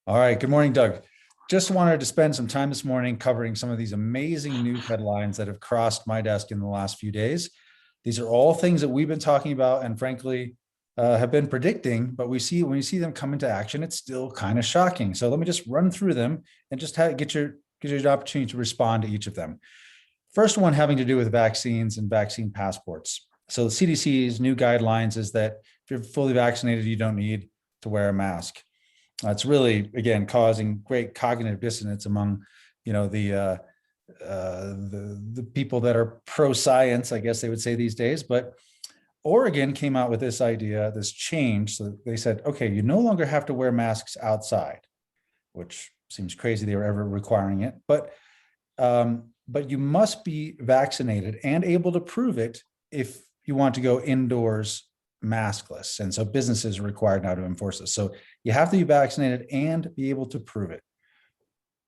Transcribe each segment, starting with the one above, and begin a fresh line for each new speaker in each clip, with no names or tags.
All right. Good morning, Doug. Just wanted to spend some time this morning covering some of these amazing news headlines that have crossed my desk in the last few days. These are all things that we've been talking about and frankly have been predicting, but when you see them come into action, it's still kind of shocking. So let me just run through them and just get you the opportunity to respond to each of them. First one having to do with vaccines and vaccine passports. So the CDC's new guidelines is that if you're fully vaccinated, you don't need to wear a mask. It's really, again, causing great cognitive dissonance among, the people that are pro science, I guess they would say these days. But Oregon came out with this idea, this change. So they said, okay, you no longer have to wear masks outside, which seems crazy they were ever requiring it. But you must be vaccinated and able to prove it if you want to go indoors maskless. And so businesses are required now to enforce this. So you have to be vaccinated and be able to prove it.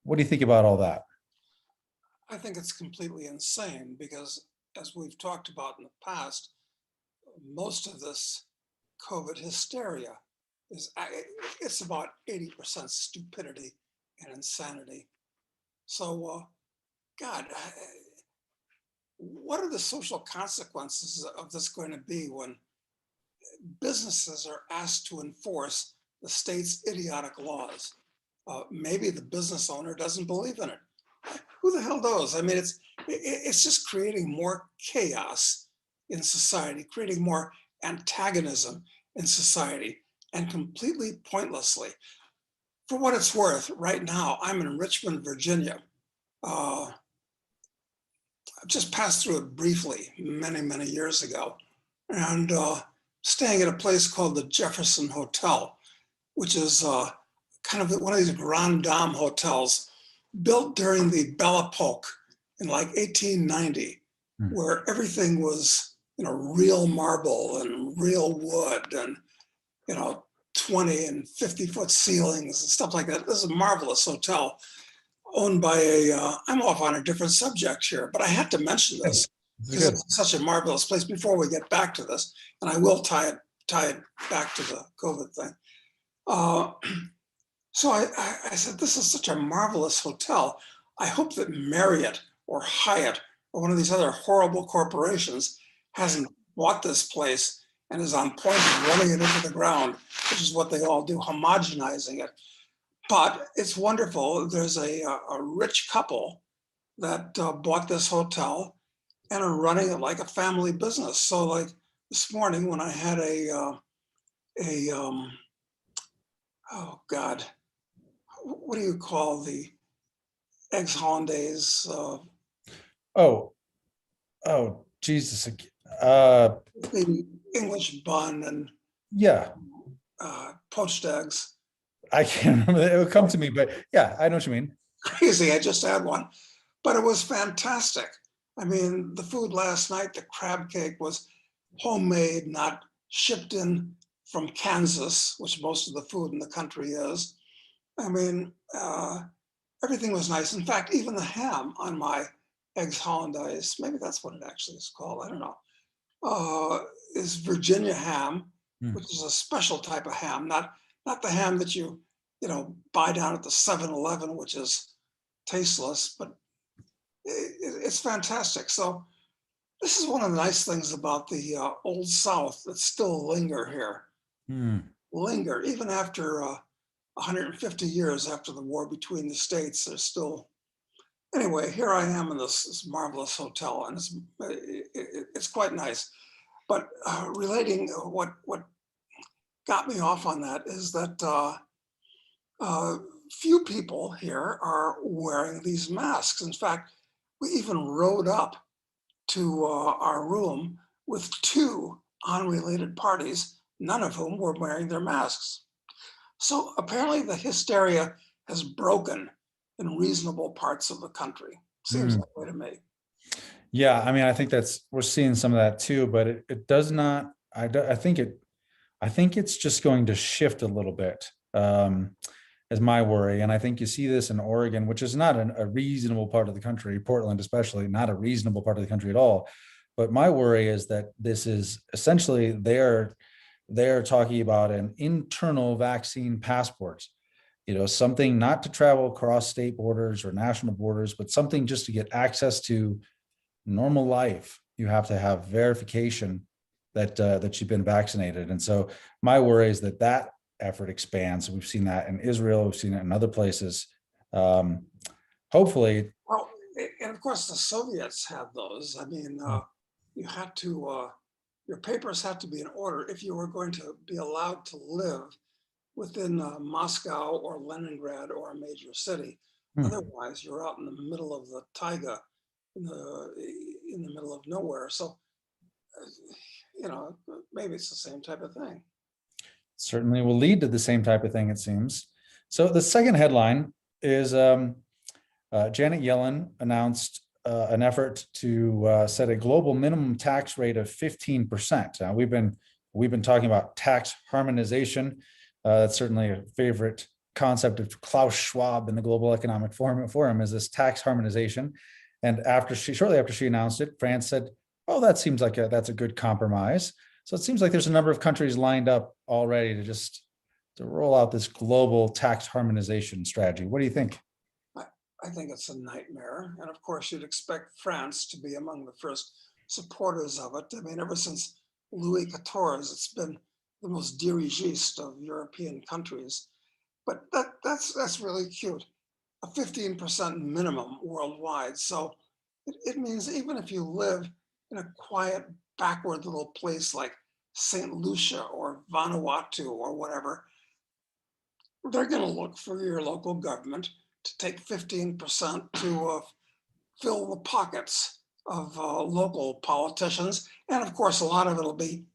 What do you think about all that?
I think it's completely insane because, as we've talked about in the past, most of this COVID hysteria is it's about 80% stupidity and insanity. So, God, what are the social consequences of this going to be when businesses are asked to enforce the state's idiotic laws? Maybe the business owner doesn't believe in it. Who the hell knows? I mean, it's just creating more chaos in society, creating more antagonism in society, and completely pointlessly. For what it's worth, right now I'm in Richmond, Virginia. I've just passed through it briefly many, many years ago, and staying at a place called the Jefferson Hotel, which is kind of one of these grand dame hotels built during the Belle Epoque in like 1890, where everything was, real marble and real wood and, 20 and 50-foot ceilings and stuff like that. This is a marvelous hotel owned by I'm off on a different subject here, but I had to mention this
This is
because
good.
it's such a marvelous place before we get back to this. And I will tie it back to the COVID thing. Uh, So I said, this is such a marvelous hotel. I hope that Marriott or Hyatt or one of these other horrible corporations hasn't bought this place and is on point of running it into the ground, which is what they all do, homogenizing it. But it's wonderful. There's a rich couple that bought this hotel and are running it like a family business. So like this morning when I had a oh God, what do you call the eggs hollandaise,
Oh, oh, Jesus. Uh,
the English bun and
yeah,
poached eggs?
I can't remember. It would come to me, but yeah, I know what you mean.
Crazy, I just had one, but it was fantastic. I mean, the food last night, the crab cake was homemade, not shipped in from Kansas, which most of the food in the country is. I mean, everything was nice. In fact, even the ham on my eggs hollandaise, maybe that's what it actually is called, I don't know, uh, is Virginia ham,
Hmm.
which is a special type of ham, not the ham that buy down at the 7-Eleven, which is tasteless, but it's fantastic. So this is one of the nice things about the old South that still linger here,
Hmm.
linger even after 150 years after the war between the states. There's still anyway. Here I am in this marvelous hotel, and it's quite nice. But relating what got me off on that is that uh, few people here are wearing these masks. In fact, we even rode up to our room with two unrelated parties, none of whom were wearing their masks. So apparently the hysteria has broken in reasonable parts of the country. Seems
Hmm.
that way to me.
Yeah, I mean, I think we're seeing some of that too, but it does not. I think it's just going to shift a little bit. Is my worry, and I think you see this in Oregon, which is not a reasonable part of the country. Portland, especially, not a reasonable part of the country at all. But my worry is that this is essentially they're talking about an internal vaccine passport. something not to travel across state borders or national borders, but something just to get access to normal life. You have to have verification that you've been vaccinated. And so my worry is that effort expands. We've seen that in Israel. We've seen it in other places. Hopefully.
Well, and of course the Soviets had those. I mean, you had to, your papers had to be in order if you were going to be allowed to live within Moscow or Leningrad or a major city. Otherwise, you're out in the middle of the taiga, in the middle of nowhere. So, maybe it's the same type of thing.
Certainly will lead to the same type of thing, it seems. So the second headline is Janet Yellen announced an effort to set a global minimum tax rate of 15%. Now, we've been talking about tax harmonization. That's certainly a favorite concept of Klaus Schwab in the Global Economic Forum is this tax harmonization. And shortly after she announced it, France said, "Oh, that seems like that's a good compromise." So it seems like there's a number of countries lined up already to roll out this global tax harmonization strategy. What do you think?
I think it's a nightmare. And of course, you'd expect France to be among the first supporters of it. I mean, ever since Louis XIV, it's been the most dirigiste of European countries. But that's really cute. A 15% minimum worldwide. So it means even if you live in a quiet, backward little place like St. Lucia or Vanuatu or whatever, they're going to look for your local government to take 15% to fill the pockets of local politicians. And of course, a lot of it will be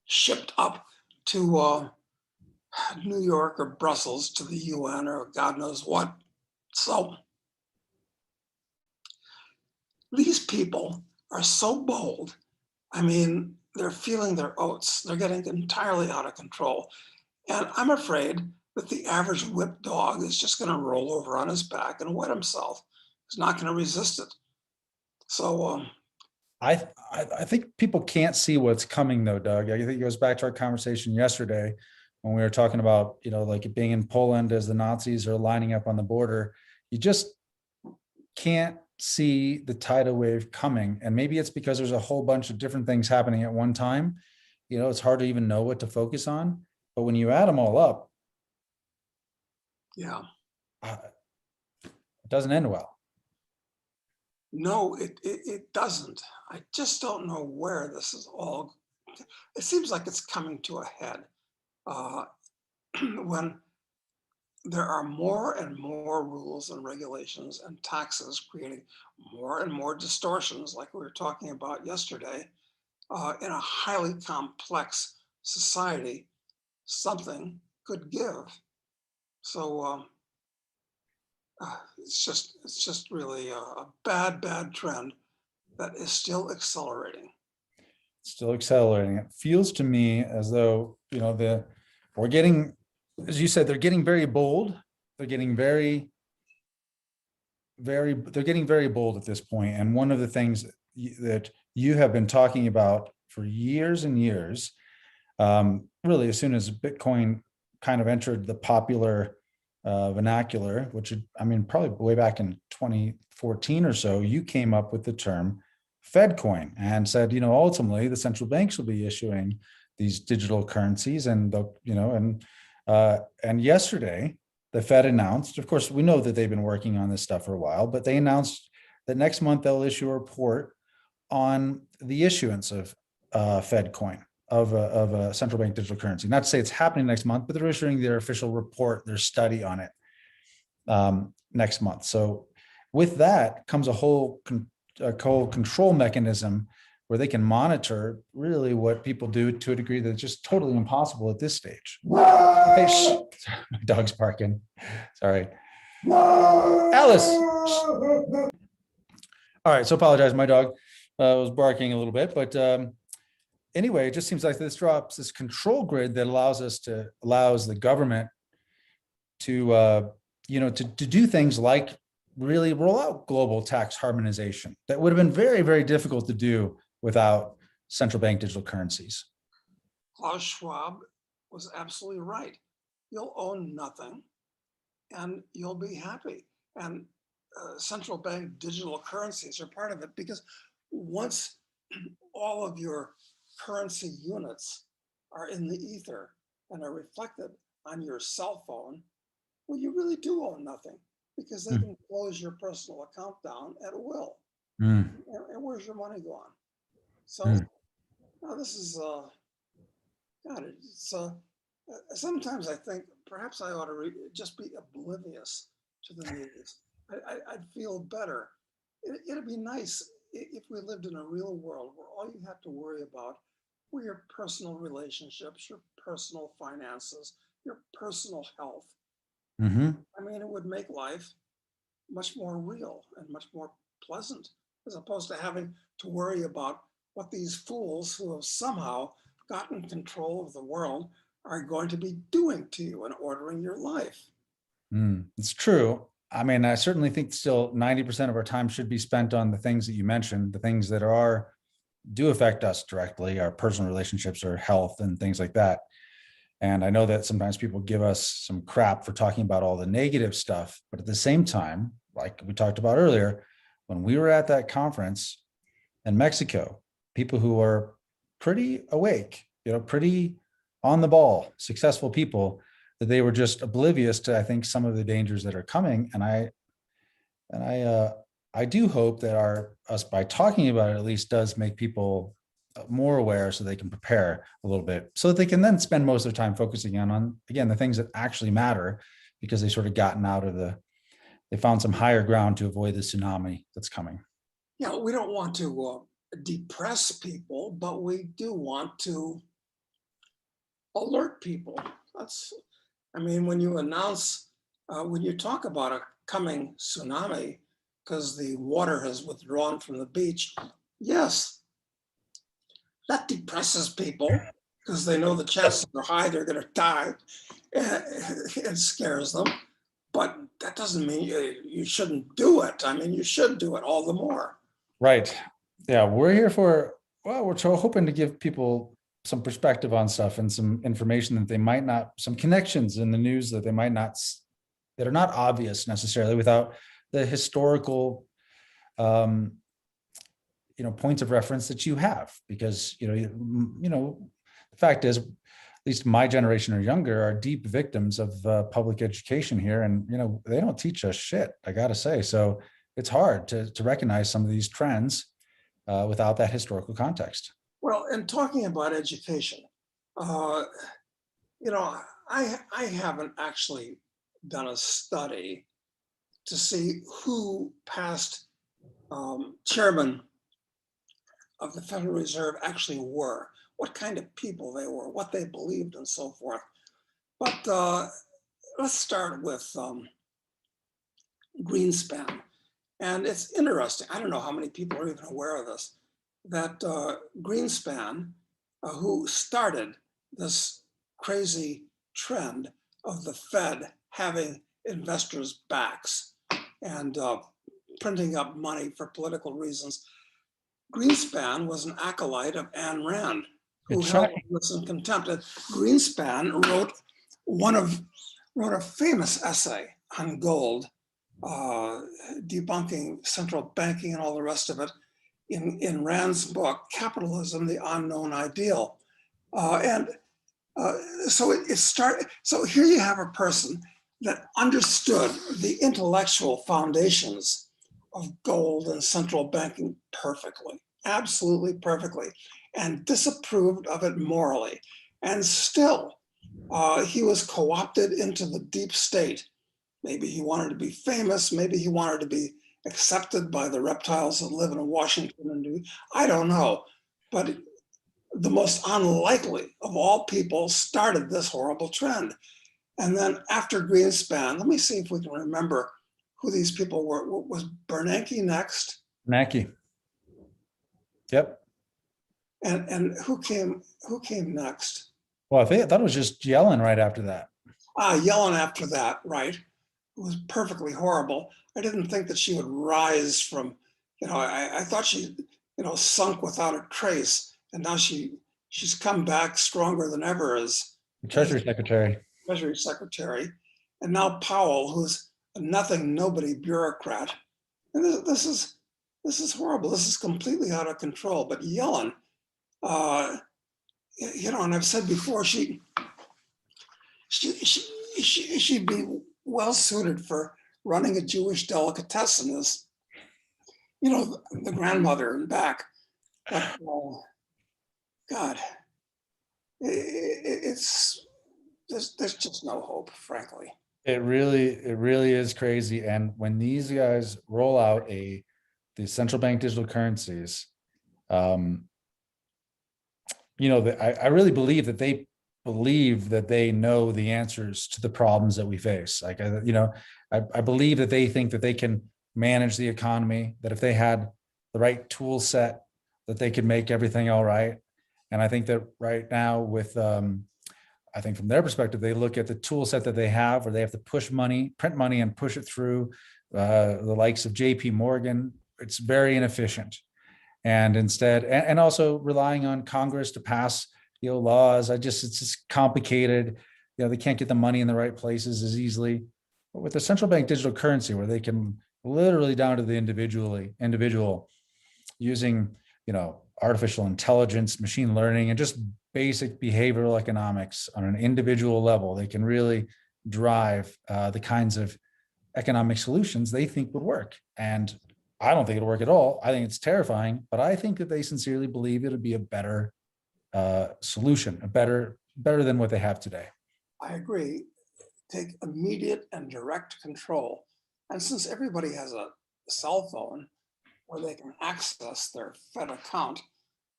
shipped up to New York or Brussels to the UN or God knows what. So these people are so bold. I mean, they're feeling their oats. They're getting entirely out of control. And I'm afraid that the average whipped dog is just going to roll over on his back and wet himself. He's not going to resist it. So
I think people can't see what's coming though, Doug. I think it goes back to our conversation yesterday when we were talking about, like it being in Poland as the Nazis are lining up on the border. You just can't see the tidal wave coming. And maybe it's because there's a whole bunch of different things happening at one time. It's hard to even know what to focus on. But when you add them all up,
yeah,
it doesn't end well.
No, it doesn't. I just don't know where this is all. It seems like it's coming to a head when there are more and more rules and regulations and taxes creating more and more distortions, like we were talking about yesterday, in a highly complex society. Something could give. So it's just really a bad trend that is still accelerating.
Still accelerating. It feels to me as though, we're getting, as you said, they're getting very bold. They're getting very bold at this point. And one of the things that you have been talking about for years and years, really as soon as Bitcoin kind of entered the popular vernacular, which probably way back in 2014 or so, you came up with the term FedCoin and said, ultimately the central banks will be issuing these digital currencies, and and yesterday the Fed announced, of course, we know that they've been working on this stuff for a while, but they announced that next month they'll issue a report on the issuance of FedCoin, of a central bank digital currency. Not to say it's happening next month, but they're issuing their official report, their study on it next month. So with that comes a whole control mechanism where they can monitor really what people do to a degree that's just totally impossible at this stage. Hey, my dog's barking. Sorry. Alice. All right, so apologize. My dog was barking a little bit, but anyway, it just seems like this drops this control grid that allows the government to do things like really roll out global tax harmonization that would have been very, very difficult to do without central bank digital currencies.
Klaus Schwab was absolutely right. You'll own nothing. and you'll be happy. And central bank digital currencies are part of it, because once all of your currency units are in the ether and are reflected on your cell phone, well, you really do own nothing, because they
Mm,
can close your personal account down at will.
mm,
And where's your money going? So
mm,
now this is, God, it's, sometimes I think perhaps I ought to just be oblivious to the news. I'd feel better. It'd be nice if we lived in a real world where all you have to worry about were your personal relationships, your personal finances, your personal health.
mhm.
I mean, it would make life much more real and much more pleasant, as opposed to having to worry about what these fools who have somehow gotten control of the world are going to be doing to you and ordering your life.
It's true. I mean, I certainly think still 90% of our time should be spent on the things that you mentioned, the things that do affect us directly, our personal relationships or health and things like that. And I know that sometimes people give us some crap for talking about all the negative stuff, but at the same time, like we talked about earlier, when we were at that conference in Mexico, people who are pretty awake, pretty on the ball, successful people, that they were just oblivious to, I think, some of the dangers that are coming. And I do hope that us by talking about it at least does make people more aware, so they can prepare a little bit, so that they can then spend most of their time focusing on again the things that actually matter, because they sort of gotten out of they found some higher ground to avoid the tsunami that's coming.
You know, we don't want to depress people, but we do want to alert people. That's, I mean, when you announce, when you talk about a coming tsunami because the water has withdrawn from the beach, yes, that depresses people because they know the chances are high they're going to die. It scares them, but that doesn't mean you shouldn't do it. I mean, you should do it all the more.
Right. Yeah, we're here for, well, hoping to give people some perspective on stuff and some information that they might not, some connections in the news that they might not, that are not obvious necessarily without the historical, um, points of reference that you have. Because, the fact is, at least my generation or younger are deep victims of public education here. And, they don't teach us shit, I got to say. So it's hard to recognize some of these trends without that historical context.
Well, and talking about education, uh, you know, I haven't actually done a study to see who past chairman of the Federal Reserve actually were, what kind of people they were, what they believed, and so forth. But let's start with Greenspan. And it's interesting. I don't know how many people are even aware of this, that Greenspan, who started this crazy trend of the Fed having investors' backs and printing up money for political reasons, Greenspan was an acolyte of Ayn Rand, who
It's
held
shocking.
this in contempt. And Greenspan one of wrote a famous essay on gold, uh, debunking central banking and all the rest of it in Rand's book, Capitalism, the Unknown Ideal. And so it started. So here you have a person that understood the intellectual foundations of gold and central banking perfectly, absolutely perfectly, and disapproved of it morally. And still, he was co-opted into the deep state. Maybe he wanted to be famous. Maybe he wanted to be accepted by the reptiles that live in Washington. And I don't know. But the most unlikely of all people started this horrible trend. And then after Greenspan, let me see if we can remember who these people were. Was Bernanke next?
Mackie. Yep.
And who came next?
Well, I thought it was just Yellen right after that.
Yellen after that, right? It was perfectly horrible. I didn't think that she would rise from, I thought she, sunk without a trace. And now she's come back stronger than ever as
The Treasury Secretary.
Treasury Secretary. and now Powell, who's a nothing, nobody bureaucrat. And this is horrible. This is completely out of control. But Yellen, uh, and I've said before, she she'd be well suited for running a Jewish delicatessen as, the grandmother and back. But God, it's there's just no hope, frankly.
It really is crazy. And when these guys roll out the central bank digital currencies, um, I really believe that they know the answers to the problems that we face. Like, I believe that they think that they can manage the economy, that if they had the right tool set, that they could make everything all right. And I think that right now I think from their perspective, they look at the tool set that they have, where they have to print money and push it through the likes of JP Morgan. It's very inefficient. And instead, and also relying on Congress to pass, laws. It's just complicated. They can't get the money in the right places as easily. But with the central bank digital currency, where they can literally down to the individual using, artificial intelligence, machine learning, and just basic behavioral economics on an individual level, they can really drive the kinds of economic solutions they think would work. And I don't think it'll work at all. I think it's terrifying, but I think that they sincerely believe it'll be a better solution, better than what they have today.
I agree. Take immediate and direct control. And since everybody has a cell phone where they can access their Fed account,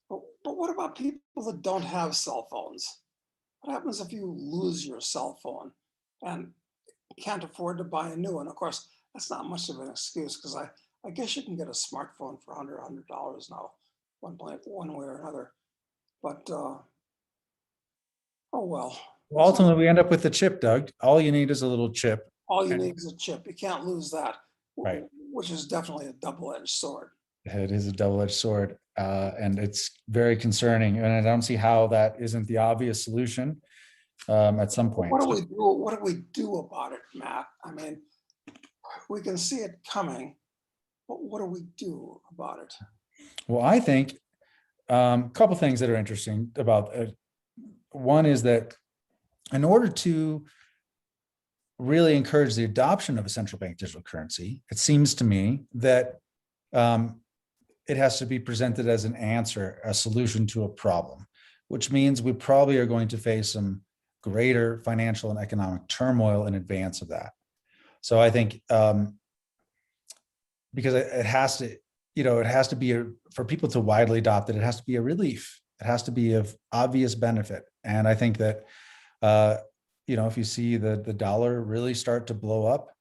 but what about people that don't have cell phones? What happens if you lose your cell phone and can't afford to buy a new one? Of course, that's not much of an excuse, because I guess you can get a smartphone for $100 now, one way or another. But oh well.
Well, ultimately, we end up with the chip, Doug. All you need is a little chip.
All you need is a chip. You can't lose that,
right?
Which is definitely a double-edged sword.
It is a double-edged sword, and it's very concerning. And I don't see how that isn't the obvious solution at some point.
What do we do? What do we do about it, Matt? I mean, we can see it coming, but what do we do about it?
Well, I think a couple things that are interesting about it. One is that in order to really encourage the adoption of a central bank digital currency, it seems to me that it has to be presented as an answer, a solution to a problem, which means we probably are going to face some greater financial and economic turmoil in advance of that. So I think because it has to be for people to widely adopt it, it has to be a relief. It has to be of obvious benefit. And I think that, if you see the dollar really start to blow up,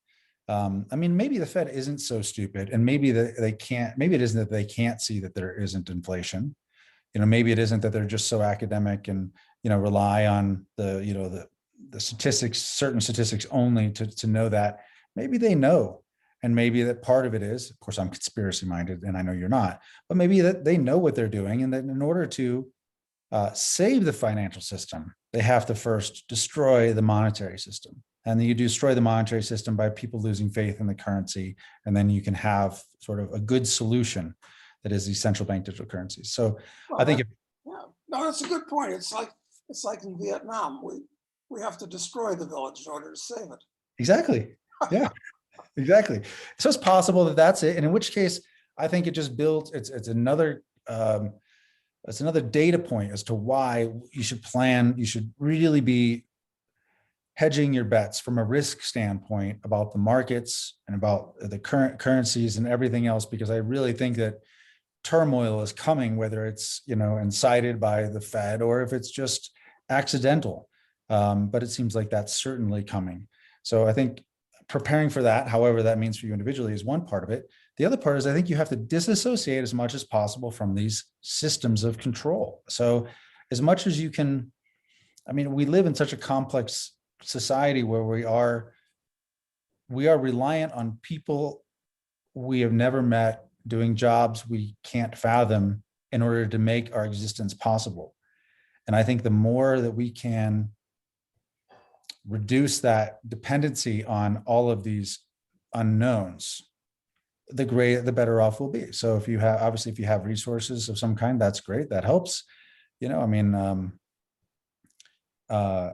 maybe the Fed isn't so stupid, and maybe maybe it isn't that they can't see that there isn't inflation. Maybe it isn't that they're just so academic and, rely on the statistics, certain statistics only to know that. Maybe they know. And maybe that part of it is, of course, I'm conspiracy minded and I know you're not, but maybe that they know what they're doing, and that in order to save the financial system, they have to first destroy the monetary system. And then you destroy the monetary system by people losing faith in the currency. And then you can have sort of a good solution that is these central bank digital currencies. So I think
no, that's a good point. It's like in Vietnam. We have to destroy the village in order to save it.
Exactly. Yeah, exactly. So it's possible that that's it. And in which case, I think it just builds, it's another data point as to why you should really be hedging your bets from a risk standpoint about the markets and about the current currencies and everything else, because I really think that turmoil is coming, whether it's, incited by the Fed or if it's just accidental. But it seems like that's certainly coming. So I think preparing for that, however that means for you individually, is one part of it. The other part is I think you have to disassociate as much as possible from these systems of control. So as much as you can, we live in such a complex society where we are reliant on people we have never met doing jobs we can't fathom in order to make our existence possible. And I think the more that we can reduce that dependency on all of these unknowns, the better off we'll be. So if you have, obviously, if you have resources of some kind, that's great. That helps. I mean, I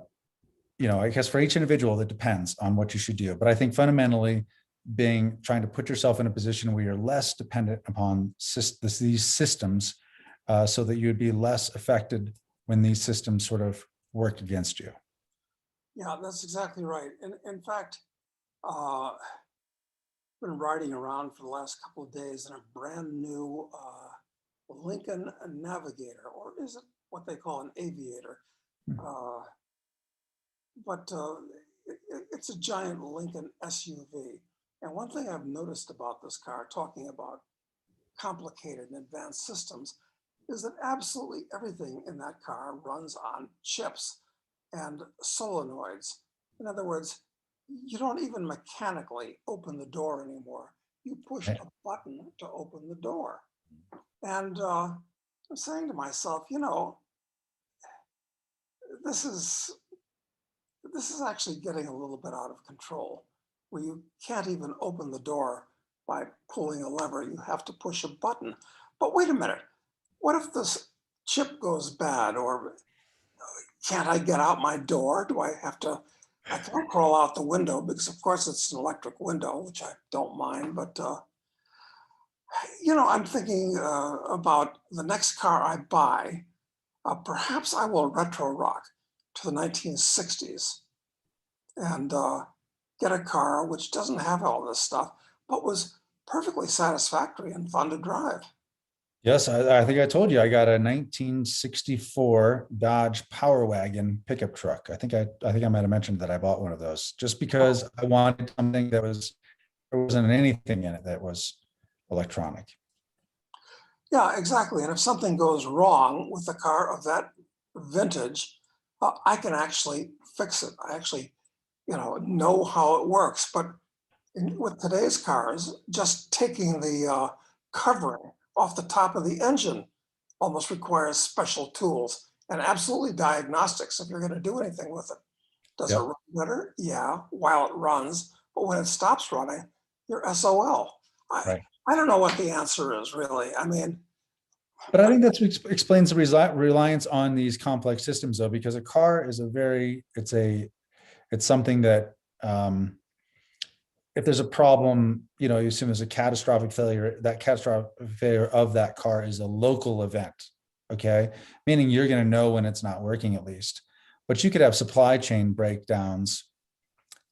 guess for each individual, that depends on what you should do. But I think fundamentally, trying to put yourself in a position where you're less dependent upon these systems, so that you would be less affected when these systems sort of work against you.
Yeah, that's exactly right. And in fact, uh, been riding around for the last couple of days in a brand new Lincoln Navigator, or is it what they call an Aviator? Uh, but it's a giant Lincoln SUV. And one thing I've noticed about this car, talking about complicated and advanced systems, is that absolutely everything in that car runs on chips and solenoids. In other words, you don't even mechanically open the door anymore. You push
Right.
a button to open the door. And I'm saying to myself, this is this is actually getting a little bit out of control, where you can't even open the door by pulling a lever. You have to push a button. But wait a minute, what if this chip goes bad, or can't I get out my door? I can't crawl out the window, because of course it's an electric window, which I don't mind, but I'm thinking about the next car I buy. Perhaps I will retro rock to the 1960s and get a car which doesn't have all this stuff, but was perfectly satisfactory and fun to drive.
Yes, I think I told you I got a 1964 Dodge Power Wagon pickup truck. I think I might have mentioned that I bought one of those just because I wanted something there wasn't anything in it that was electronic.
Yeah, exactly. And if something goes wrong with a car of that vintage, I can actually fix it. I actually, know how it works. But with today's cars, just taking the covering off the top of the engine almost requires special tools and absolutely diagnostics if you're going to do anything with it. Does it
Yep.
run better? Yeah, while it runs. But when it stops running, you're SOL. I,
Right.
I don't know what the answer is, really. I mean,
But I think that's what explains the reliance on these complex systems, though, because a car is it's something that, if there's a problem, you assume there's a catastrophic failure. That catastrophic failure of that car is a local event. Okay. Meaning you're going to know when it's not working, at least. But you could have supply chain breakdowns.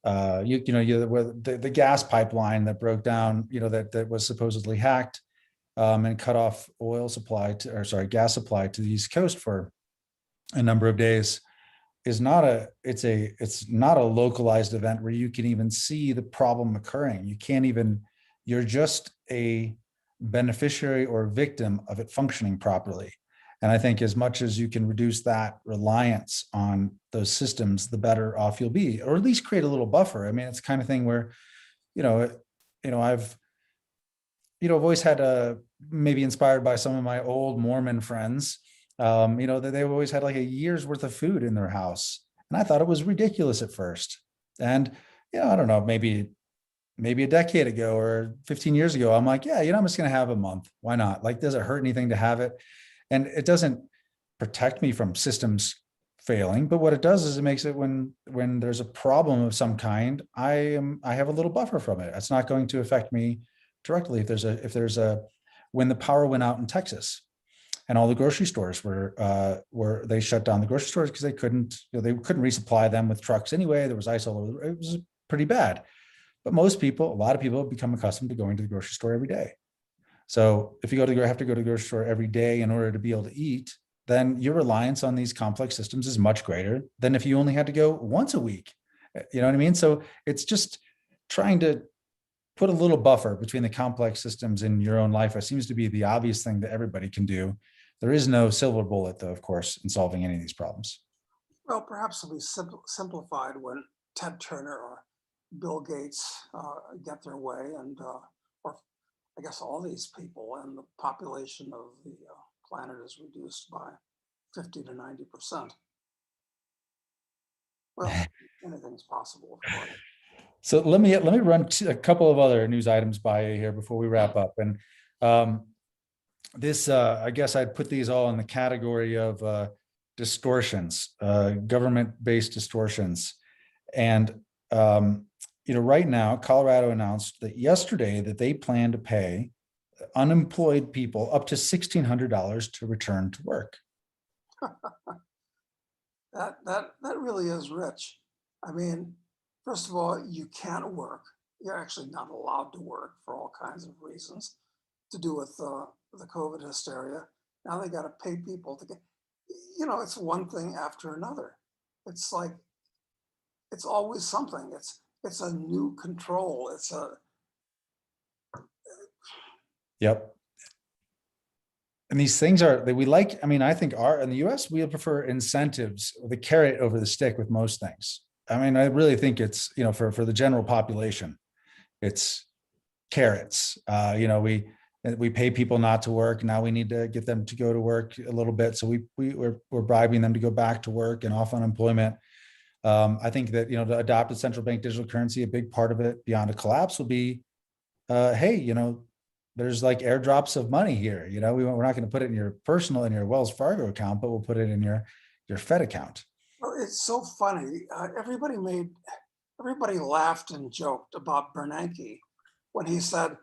The gas pipeline that broke down, that was supposedly hacked, and cut off gas supply to the East Coast for a number of days, it's not a localized event where you can even see the problem occurring. You're just a beneficiary or victim of it functioning properly. And I think as much as you can reduce that reliance on those systems, the better off you'll be, or at least create a little buffer. I mean, it's the kind of thing where, you know, I've always had maybe inspired by some of my old Mormon friends, that they've always had like a year's worth of food in their house. And I thought it was ridiculous at first. And, I don't know, maybe a decade ago or 15 years ago, I'm like, yeah, I'm just going to have a month. Why not? Like, does it hurt anything to have it? And it doesn't protect me from systems failing, but what it does is it makes it when there's a problem of some kind, I have a little buffer from it. It's not going to affect me directly. If there's a when the power went out in Texas and all the grocery stores were they shut down the grocery stores because they couldn't resupply them with trucks anyway. There was ice all over. It was pretty bad. But a lot of people have become accustomed to going to the grocery store every day. So if you have to go to the grocery store every day in order to be able to eat, then your reliance on these complex systems is much greater than if you only had to go once a week. You know what I mean? So it's just trying to put a little buffer between the complex systems in your own life. It seems to be the obvious thing that everybody can do. There is no silver bullet, though, of course, in solving any of these problems.
well, perhaps it'll be simplified when Ted Turner or Bill Gates get their way, or I guess all these people, and the population of the planet is reduced by 50 to 90%. Well, anything's possible, of course.
So let me run a couple of other news items by you here before we wrap up. And um, this, I guess I'd put these all in the category of distortions, government-based distortions. And right now, Colorado announced that yesterday that they plan to pay unemployed people up to $1,600 to return to work.
That really is rich. I mean, first of all, you can't work. You're actually not allowed to work for all kinds of reasons to do with the COVID hysteria. Now they got to pay people to get, it's one thing after another. It's like, it's always something. It's a new control.
Yep. And these things are that we like. I mean, I think in the US, we prefer incentives, the carrot over the stick with most things. I mean, I really think it's, for the general population, it's carrots. We pay people not to work. Now we need to get them to go to work a little bit. So we're bribing them to go back to work and off unemployment. I think that, the adopted central bank digital currency, a big part of it beyond a collapse will be, hey, there's like airdrops of money here. We're not going to put it in your personal, in your Wells Fargo account, but we'll put it in your Fed account.
Well, it's so funny. Everybody laughed and joked about Bernanke when he said,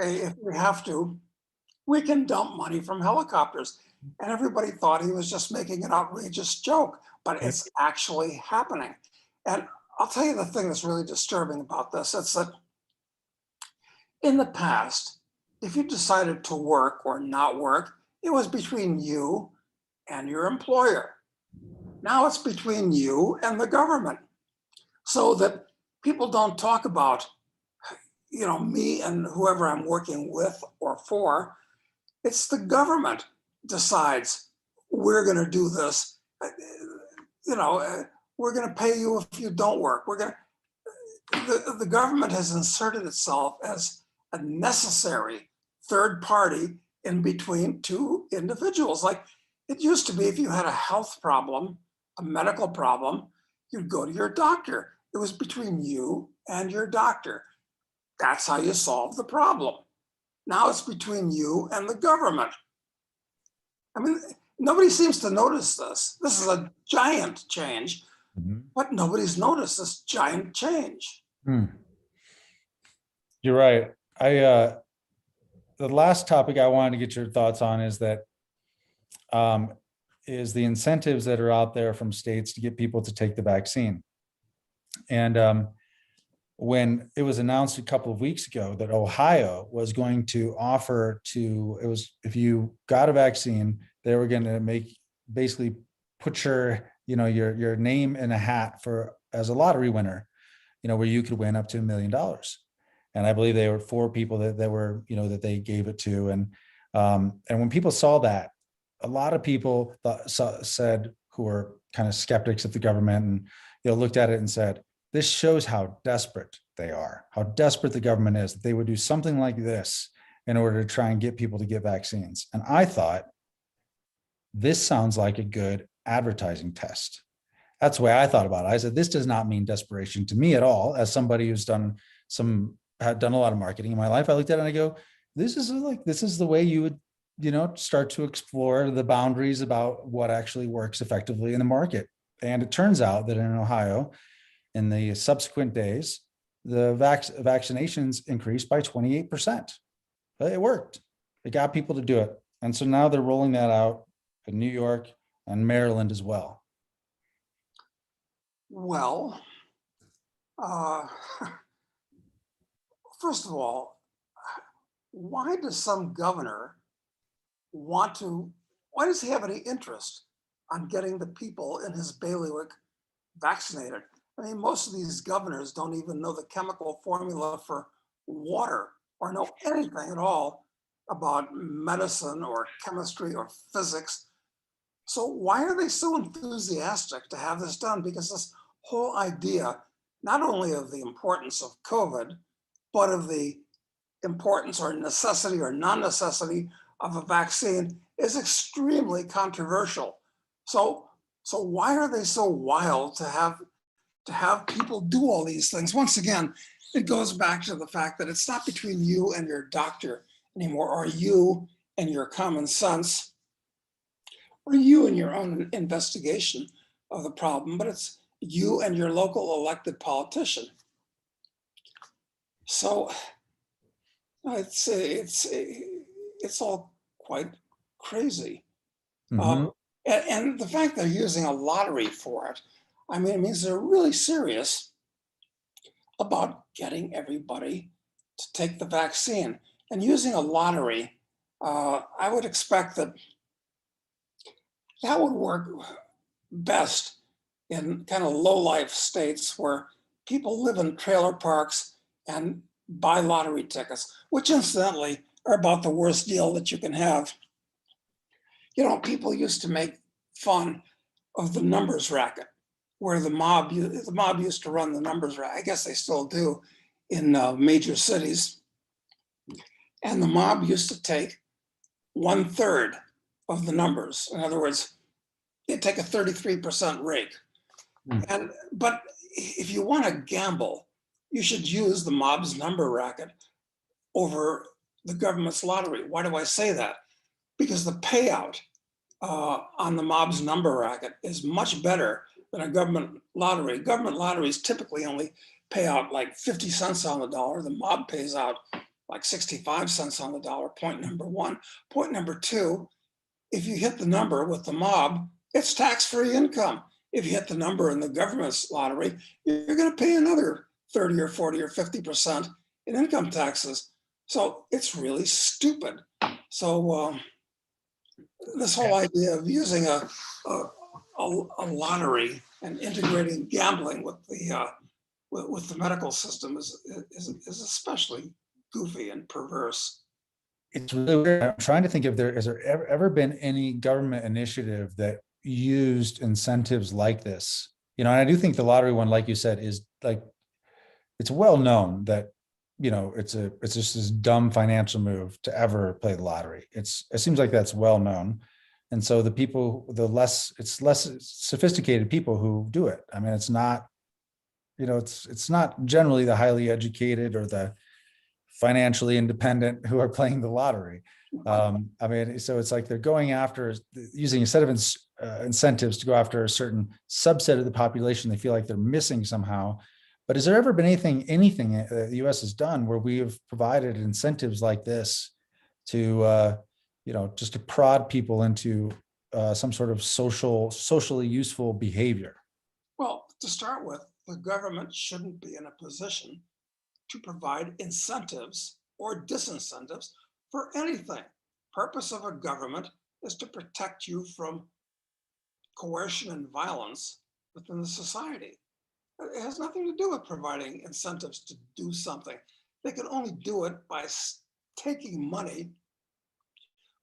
hey, if we have to, we can dump money from helicopters. And everybody thought he was just making an outrageous joke, but it's actually happening. And I'll tell you the thing that's really disturbing about this. It's that in the past, if you decided to work or not work, it was between you and your employer. Now it's between you and the government. So that people don't talk about, me and whoever I'm working with or for. It's the government decides we're going to do this. We're going to pay you if you don't work. The government has inserted itself as a necessary third party in between two individuals. Like it used to be, if you had a health problem, a medical problem, you'd go to your doctor. It was between you and your doctor. That's how you solve the problem. Now it's between you and the government. I mean, nobody seems to notice this. This is a giant change, but nobody's noticed this giant change.
You're right. The last topic I wanted to get your thoughts on is that is the incentives that are out there from states to get people to take the vaccine. And when it was announced a couple of weeks ago that Ohio was going to offer if you got a vaccine, they were going to basically put your name in a hat as a lottery winner, where you could win up to $1 million. And I believe they were 4 people that were, that they gave it to. And when people saw that, a lot of people said, who were kind of skeptics of the government, and looked at it and said, this shows how desperate they are, how desperate the government is, that they would do something like this in order to try and get people to get vaccines. And I thought, this sounds like a good advertising test. That's the way I thought about it. I said, this does not mean desperation to me at all. As somebody who's had done a lot of marketing in my life, I looked at it and I go, this is the way you would, start to explore the boundaries about what actually works effectively in the market. And it turns out that in Ohio, in the subsequent days, the vaccinations increased by 28%. It worked. It got people to do it. And so now they're rolling that out in New York and Maryland as well.
Well, first of all, why does some governor why does he have any interest on getting the people in his bailiwick vaccinated? I mean, most of these governors don't even know the chemical formula for water or know anything at all about medicine or chemistry or physics. So why are they so enthusiastic to have this done? Because this whole idea, not only of the importance of COVID, but of the importance or necessity or non-necessity of a vaccine is extremely controversial. So why are they so wild to have to have people do all these things. Once again, it goes back to the fact that it's not between you and your doctor anymore, or you and your common sense, or you and your own investigation of the problem, but it's you and your local elected politician. So it's all quite crazy.
Mhm.
And the fact they're using a lottery for it, I mean, it means they're really serious about getting everybody to take the vaccine. And using a lottery, I would expect that that would work best in kind of low-life states where people live in trailer parks and buy lottery tickets, which incidentally are about the worst deal that you can have. You know, people used to make fun of the numbers racket, where the mob used to run the numbers racket. I guess they still do in major cities. And the mob used to take 1/3 of the numbers. In other words, they'd take a 33% rake. But if you want to gamble, you should use the mob's number racket over the government's lottery. Why do I say that? Because the payout on the mob's number racket is much better than a government lottery. Government lotteries typically only pay out like 50 cents on the dollar. The mob pays out like 65 cents on the dollar, point number one. Point number two, if you hit the number with the mob, it's tax-free income. If you hit the number in the government's lottery, you're going to pay another 30 or 40 or 50% in income taxes. So it's really stupid. So this whole idea of using a lottery and integrating gambling with the medical system is especially goofy and perverse.
It's really weird. I'm trying to think if has there ever been any government initiative that used incentives like this? And I do think the lottery one, like you said, is like, it's well known that, it's just this dumb financial move to ever play the lottery. It seems like that's well known. And so it's less sophisticated people who do it. I mean, it's not, it's not generally the highly educated or the financially independent who are playing the lottery. I mean, so it's like they're going after using a set of incentives to go after a certain subset of the population they feel like they're missing somehow. But has there ever been anything the U.S. has done where we have provided incentives like this to, just to prod people into some sort of socially useful behavior?
Well, to start with, the government shouldn't be in a position to provide incentives or disincentives for anything. Purpose of a government is to protect you from coercion and violence within the society. It has nothing to do with providing incentives to do something. They can only do it by taking money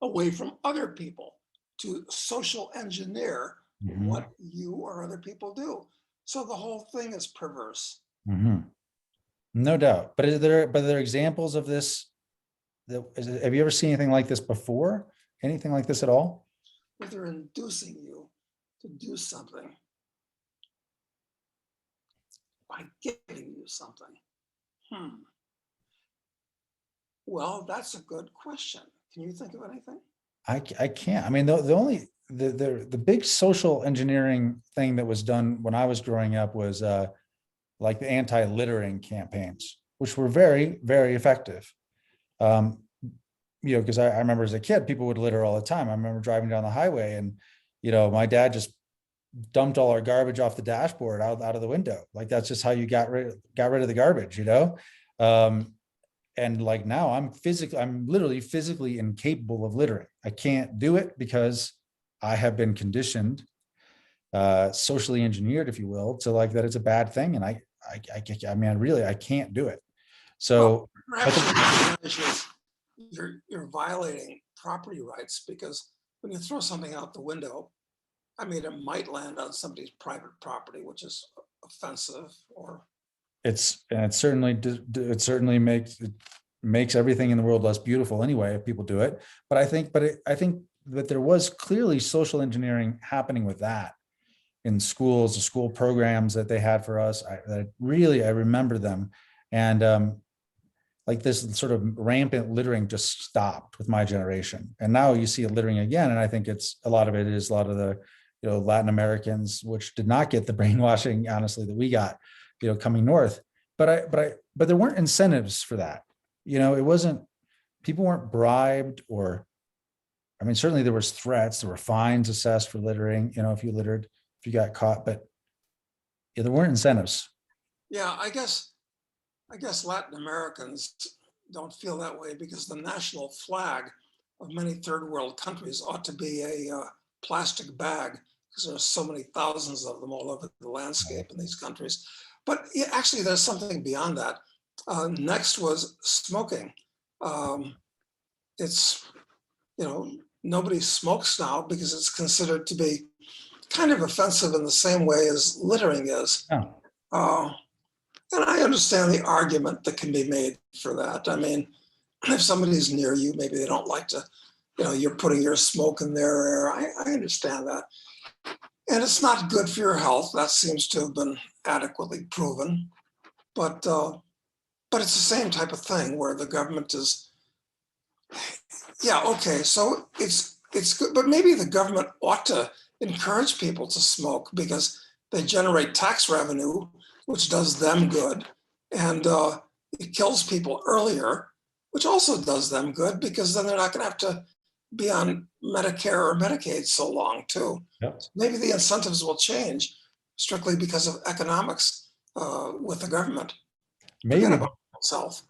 away from other people to social engineer what you or other people do. So the whole thing is perverse.
Mm-hmm. No doubt. But are there examples of this? Have you ever seen anything like this before? Anything like this at all?
Where they're inducing you to do something by giving you something. Well, that's a good question. Can you think of anything?
I can't. I mean, the big social engineering thing that was done when I was growing up was like the anti-littering campaigns, which were very, very effective. Because I remember as a kid, people would litter all the time. I remember driving down the highway and, my dad just dumped all our garbage off the dashboard out of the window. Like, that's just how you got rid of the garbage, and like now I'm literally physically incapable of littering. I can't do it because I have been conditioned, socially engineered, if you will, to like that it's a bad thing. And I mean, really, I can't do it. So
perhaps you're violating property rights, because when you throw something out the window, I mean, it might land on somebody's private property, which is offensive. Or
it certainly makes everything in the world less beautiful anyway if people do it. But I think that there was clearly social engineering happening with that. in schools, the school programs that they had for us. I remember them. And like this sort of rampant littering just stopped with my generation. And now you see it littering again. And I think a lot of the, Latin Americans, which did not get the brainwashing, honestly, that we got, coming north. But there weren't incentives for that. It wasn't, people weren't bribed or, I mean, certainly there was threats, there were fines assessed for littering, if you littered, if you got caught, but yeah, there weren't incentives.
Yeah, I guess Latin Americans don't feel that way because the national flag of many third world countries ought to be a plastic bag because there are so many thousands of them all over the landscape in these countries. But yeah, actually, there's something beyond that. Next was smoking. Um, it's, nobody smokes now because it's considered to be kind of offensive in the same way as littering is.
Oh,
Uh, and I understand the argument that can be made for that. I mean, if somebody's near you, maybe they don't like to, you're putting your smoke in their air. I understand that. And it's not good for your health. That seems to have been adequately proven. But it's the same type of thing where the government is, yeah, okay, so it's good, but maybe the government ought to encourage people to smoke because they generate tax revenue, which does them good, and it kills people earlier, which also does them good because then they're not going to have to be on Medicare or Medicaid so long too.
yep.
Maybe the incentives will change strictly because of economics with the government. Forget
Maybe,
about itself.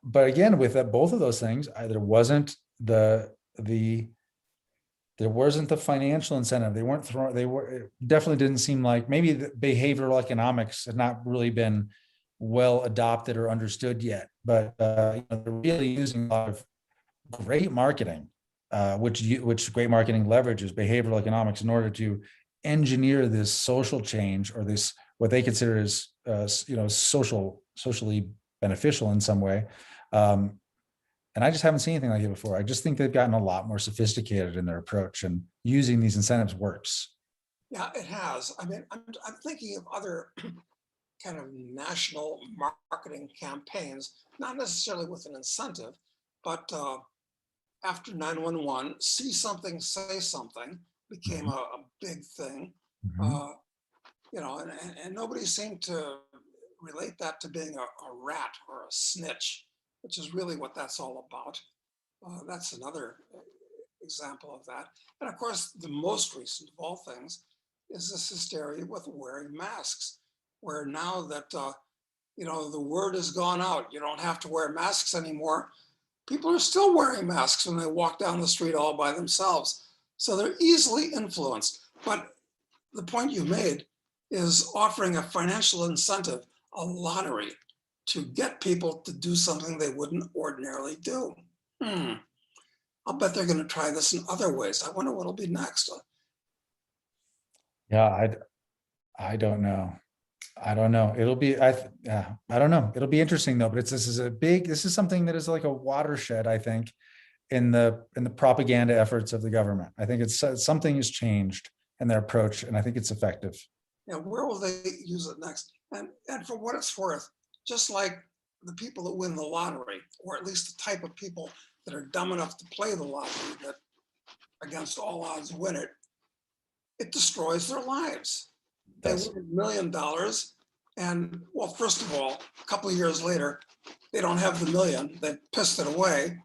but again, with both of those things, there wasn't the financial incentive. They weren't throwing, it definitely didn't seem like, maybe the behavioral economics had not really been well adopted or understood yet, but they're really using a lot of great marketing, which great marketing leverages behavioral economics in order to engineer this social change, or this what they consider as socially beneficial in some way. And I just haven't seen anything like it before. I just think they've gotten a lot more sophisticated in their approach, and using these incentives works.
Yeah, it has. I mean, I'm thinking of other kind of national marketing campaigns, not necessarily with an incentive, but after 911, see something, say something became a big thing.
Mhm.
Uh, and nobody seemed to relate that to being a rat or a snitch, which is really what that's all about. That's another example of that. And of course, the most recent of all things is this hysteria with wearing masks, where now that the word has gone out, you don't have to wear masks anymore. People are still wearing masks when they walk down the street all by themselves. So they're easily influenced. But the point you made is offering a financial incentive, a lottery, to get people to do something they wouldn't ordinarily do. I'll bet they're going to try this in other ways. I wonder what'll be next.
Yeah, I don't know. I don't know. I don't know. It'll be interesting though, but this is something that is like a watershed, I think, in the propaganda efforts of the government. I think it's something has changed in their approach, and I think it's effective.
Yeah, where will they use it next? And for what it's worth, just like the people that win the lottery, or at least the type of people that are dumb enough to play the lottery that against all odds win it, it destroys their lives. They win $1 million, and well, first of all, a couple of years later, they don't have the million, they've pissed it away,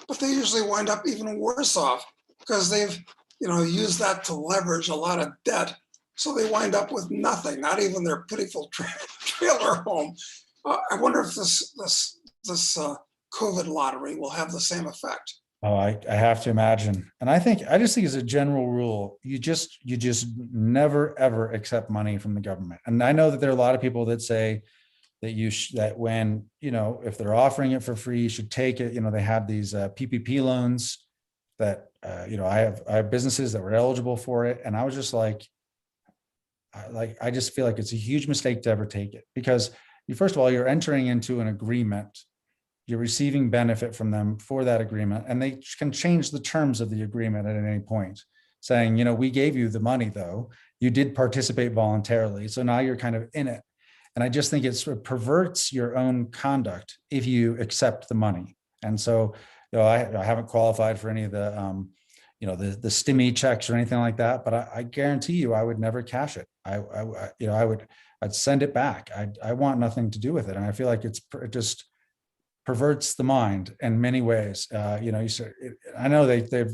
but they usually wind up even worse off because they've used that to leverage a lot of debt. So they wind up with nothing, not even their pitiful trailer home. I wonder if this COVID lottery will have the same effect.
Oh, I have to imagine. And I just think as a general rule, you just never, ever accept money from the government. And I know that there are a lot of people that say that that when, if they're offering it for free, you should take it. They have these PPP loans that, I have businesses that were eligible for it. And I was just I just feel like it's a huge mistake to ever take it, because first of all, you're entering into an agreement. You're receiving benefit from them for that agreement, and they can change the terms of the agreement at any point. saying, we gave you the money though. You did participate voluntarily. So now you're kind of in it. And I just think it sort of perverts your own conduct if you accept the money. And so, I haven't qualified for any of the, the stimmy checks or anything like that, but I guarantee you, I would never cash it. I'd send it back. I want nothing to do with it. And I feel like it just perverts the mind in many ways. I know they've,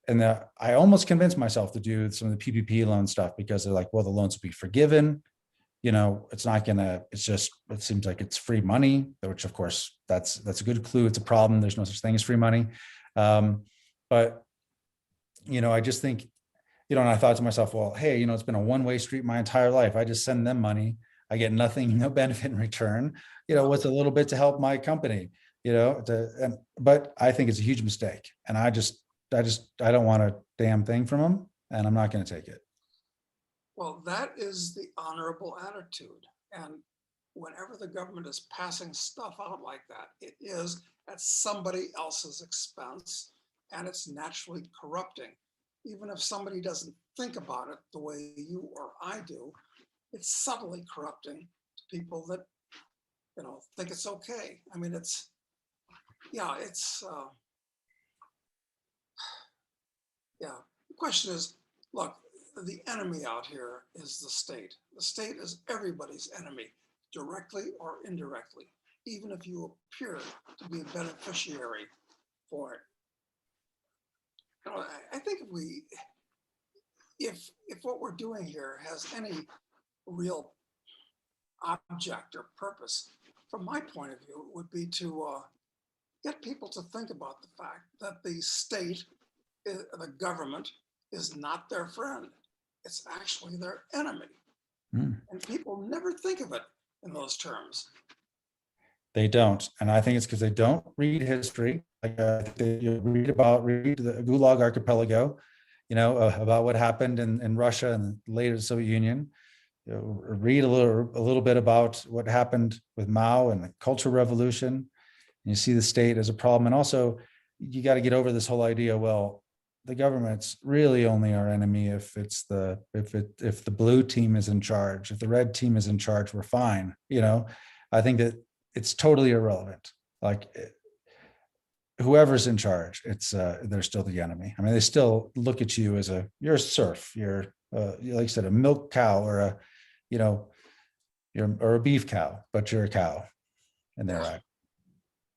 and I almost convinced myself to do some of the PPP loan stuff because they're like, well, the loans will be forgiven. It's not gonna, it seems like it's free money, which of course that's a good clue. It's a problem. There's no such thing as free money. But, I just think, and I thought to myself, well, hey, it's been a one-way street my entire life. I just send them money. I get nothing, no benefit in return, what's a little bit to help my company, but I think it's a huge mistake. And I don't want a damn thing from them, and I'm not going to take it.
Well, that is the honorable attitude. And whenever the government is passing stuff out like that, it is at somebody else's expense, and it's naturally corrupting. Even if somebody doesn't think about it the way you or I do, it's subtly corrupting to people that, think it's okay. I mean, the question is, look, the enemy out here is the state. The state is everybody's enemy, directly or indirectly, even if you appear to be a beneficiary for it. I think if what we're doing here has any real object or purpose, from my point of view, it would be to get people to think about the fact that the state, the government, is not their friend. It's actually their enemy. And people never think of it in those terms.
They don't. And I think it's because they don't read history. Like you read the Gulag Archipelago, about what happened in Russia and later the Soviet Union. Read a little bit about what happened with Mao and the Cultural Revolution. And you see the state as a problem. And also, you got to get over this whole idea, well, the government's really only our enemy if the blue team is in charge. If the red team is in charge, we're fine. I think that it's totally irrelevant. Like whoever's in charge, they're still the enemy. I mean, they still look at you as you're a serf. You're like I said, a milk cow or or a beef cow, but you're a cow in their eye.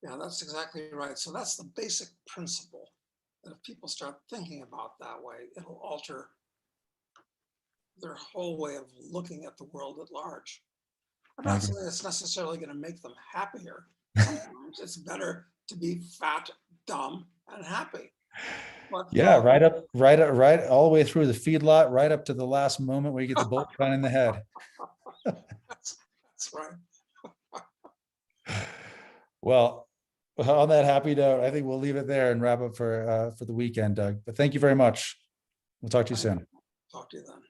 Yeah, that's exactly right. So that's the basic principle. That if people start thinking about that way, it'll alter their whole way of looking at the world at large. I'm not saying it's necessarily going to make them happier. Sometimes it's better to be fat, dumb, and happy. But,
yeah, right all the way through the feedlot, right up to the last moment where you get the bolt gun in the head.
that's right.
Well, on that happy note, I think we'll leave it there and wrap up for the weekend, Doug. But thank you very much. We'll talk to you soon.
Talk to you then.